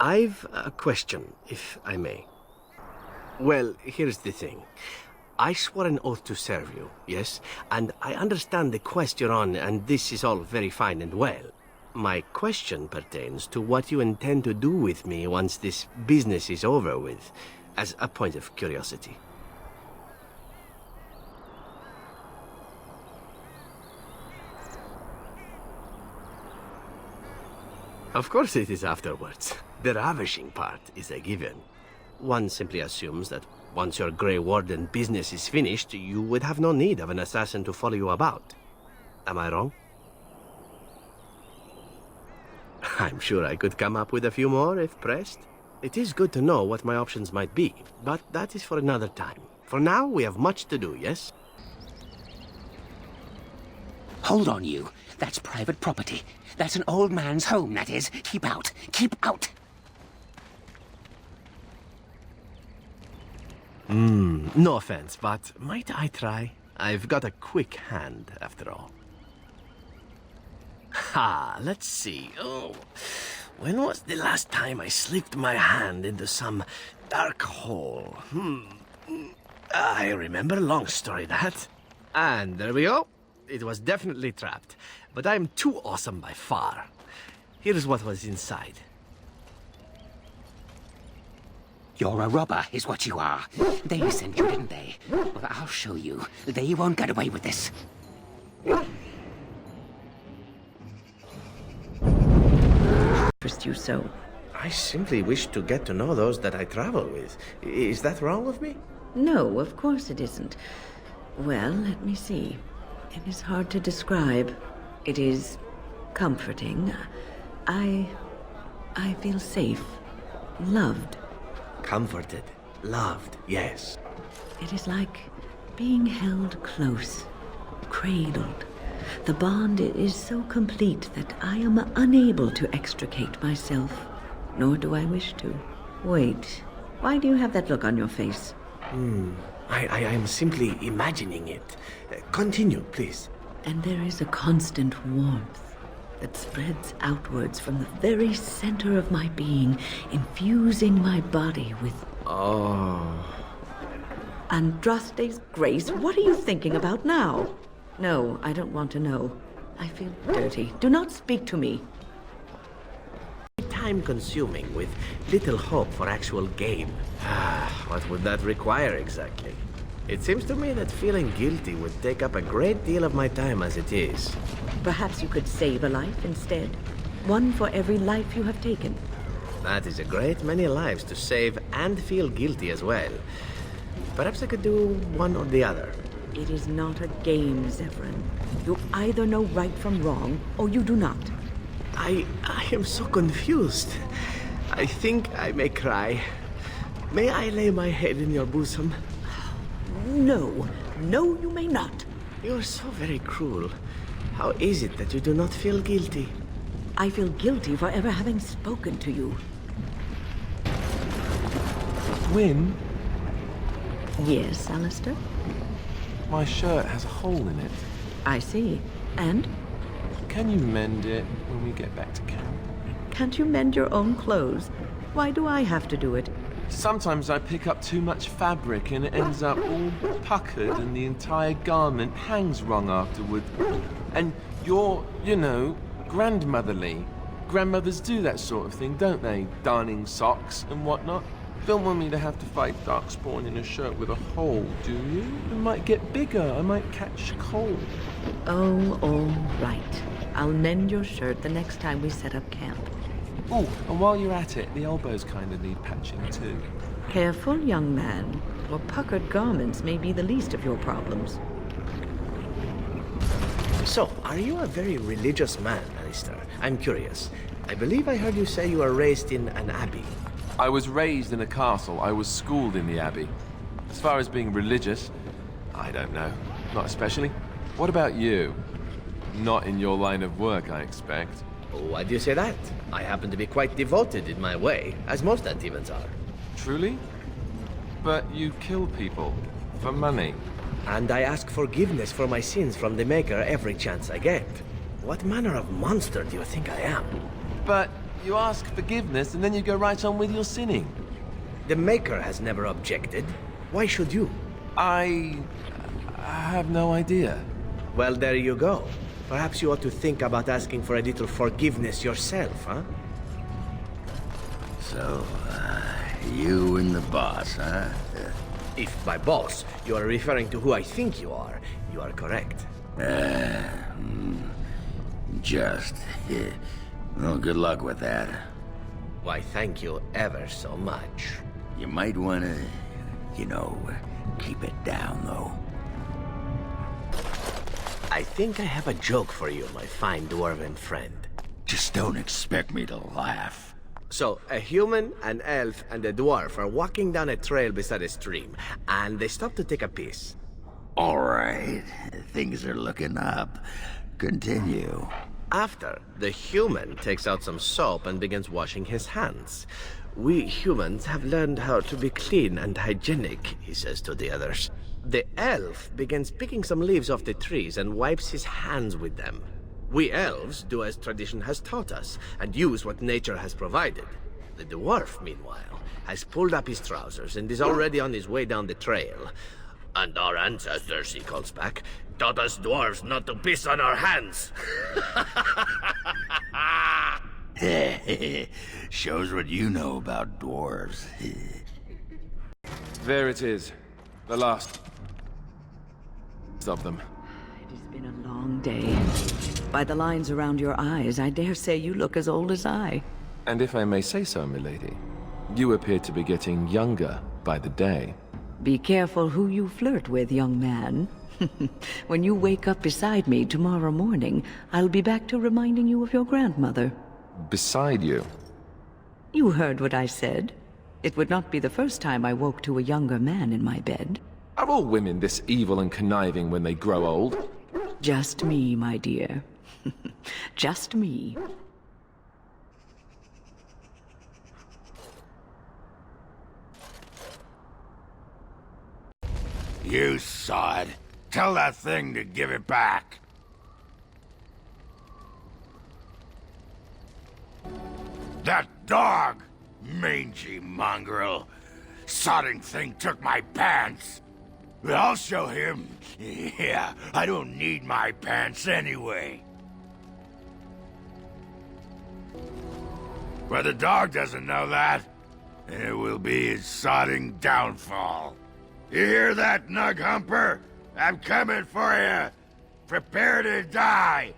I've a question, if I may. Well, here's the thing. I swore an oath to serve you, yes? And I understand the quest you're on, and this is all very fine and well. My question pertains to what you intend to do with me once this business is over with, as a point of curiosity. Of course it is afterwards. The ravishing part is a given. One simply assumes that once your Grey Warden business is finished, you would have no need of an assassin to follow you about. Am I wrong? I'm sure I could come up with a few more if pressed. It is good to know what my options might be, but that is for another time. For now, we have much to do, yes? Hold on, you. That's private property. That's an old man's home, that is. Keep out. Keep out. No offense, but might I try? I've got a quick hand, after all. Ha, let's see. Oh, when was the last time I slipped my hand into some dark hole? I remember, long story that. And there we go. It was definitely trapped, but I'm too awesome by far. Here's what was inside. You're a robber, is what you are. They sent you, didn't they? Well, I'll show you. They won't get away with this. Interest you so? I simply wish to get to know those that I travel with. Is that wrong of me? No, of course it isn't. Well, let me see. It is hard to describe. It is comforting. I feel safe, loved. Comforted, loved, yes. It is like being held close, cradled. The bond is so complete that I am unable to extricate myself, nor do I wish to. Wait, why do you have that look on your face? I am simply imagining it. Continue, please. And there is a constant warmth that spreads outwards from the very center of my being, infusing my body with... Oh... Andraste's grace, what are you thinking about now? No, I don't want to know. I feel dirty. Do not speak to me. Time-consuming with little hope for actual gain. What would that require exactly? It seems to me that feeling guilty would take up a great deal of my time as it is. Perhaps you could save a life instead. One for every life you have taken. That is a great many lives to save and feel guilty as well. Perhaps I could do one or the other. It is not a game, Zevran. You either know right from wrong, or you do not. I am so confused. I think I may cry. May I lay my head in your bosom? No. No, you may not. You're so very cruel. How is it that you do not feel guilty? I feel guilty for ever having spoken to you. Wynne? Yes, Alistair? My shirt has a hole in it. I see. And? Can you mend it when we get back to camp? Can't you mend your own clothes? Why do I have to do it? Sometimes I pick up too much fabric and it ends up all puckered and the entire garment hangs wrong afterward. And you're, you know, grandmotherly. Grandmothers do that sort of thing, don't they? Darning socks and whatnot. Don't want me to have to fight Darkspawn in a shirt with a hole, do you? It might get bigger. I might catch cold. Oh, all right. I'll mend your shirt the next time we set up camp. Oh, and while you're at it, the elbows kind of need patching too. Careful, young man, or puckered garments may be the least of your problems. So, are you a very religious man, Alistair? I'm curious. I believe I heard you say you were raised in an abbey. I was raised in a castle. I was schooled in the abbey. As far as being religious, I don't know. Not especially. What about you? Not in your line of work, I expect. Why do you say that? I happen to be quite devoted in my way, as most Antivans are. Truly? But you kill people for money. And I ask forgiveness for my sins from the Maker every chance I get. What manner of monster do you think I am? But You ask forgiveness and then you go right on with your sinning. The Maker has never objected. Why should you? I have no idea. Well, there you go. Perhaps you ought to think about asking for a little forgiveness yourself, huh? So, you and the boss, huh? If by boss you are referring to who I think you are correct. Just. Well, good luck with that. Why, thank you ever so much. You might want to, keep it down, though. I think I have a joke for you, my fine dwarven friend. Just don't expect me to laugh. So, a human, an elf, and a dwarf are walking down a trail beside a stream, and they stop to take a piss. All right, things are looking up. Continue. After, the human takes out some soap and begins washing his hands. We humans have learned how to be clean and hygienic, he says to the others. The elf begins picking some leaves off the trees and wipes his hands with them. We elves do as tradition has taught us and use what nature has provided. The dwarf, meanwhile, has pulled up his trousers and is already on his way down the trail. And our ancestors, he calls back, taught us dwarves not to piss on our hands. Shows what you know about dwarves. There it is. The last of them. It has been a long day. By the lines around your eyes, I dare say you look as old as I. And if I may say so, milady, you appear to be getting younger by the day. Be careful who you flirt with, young man. When you wake up beside me tomorrow morning, I'll be back to reminding you of your grandmother. Beside you? You heard what I said. It would not be the first time I woke to a younger man in my bed. Are all women this evil and conniving when they grow old? Just me, my dear. Just me. You sod. Tell that thing to give it back. That dog! Mangy mongrel. Sodding thing took my pants. But I'll show him. Yeah, I don't need my pants anyway. But the dog doesn't know that. And it will be his sodding downfall. You hear that, Nug Humper? I'm coming for you. Prepare to die.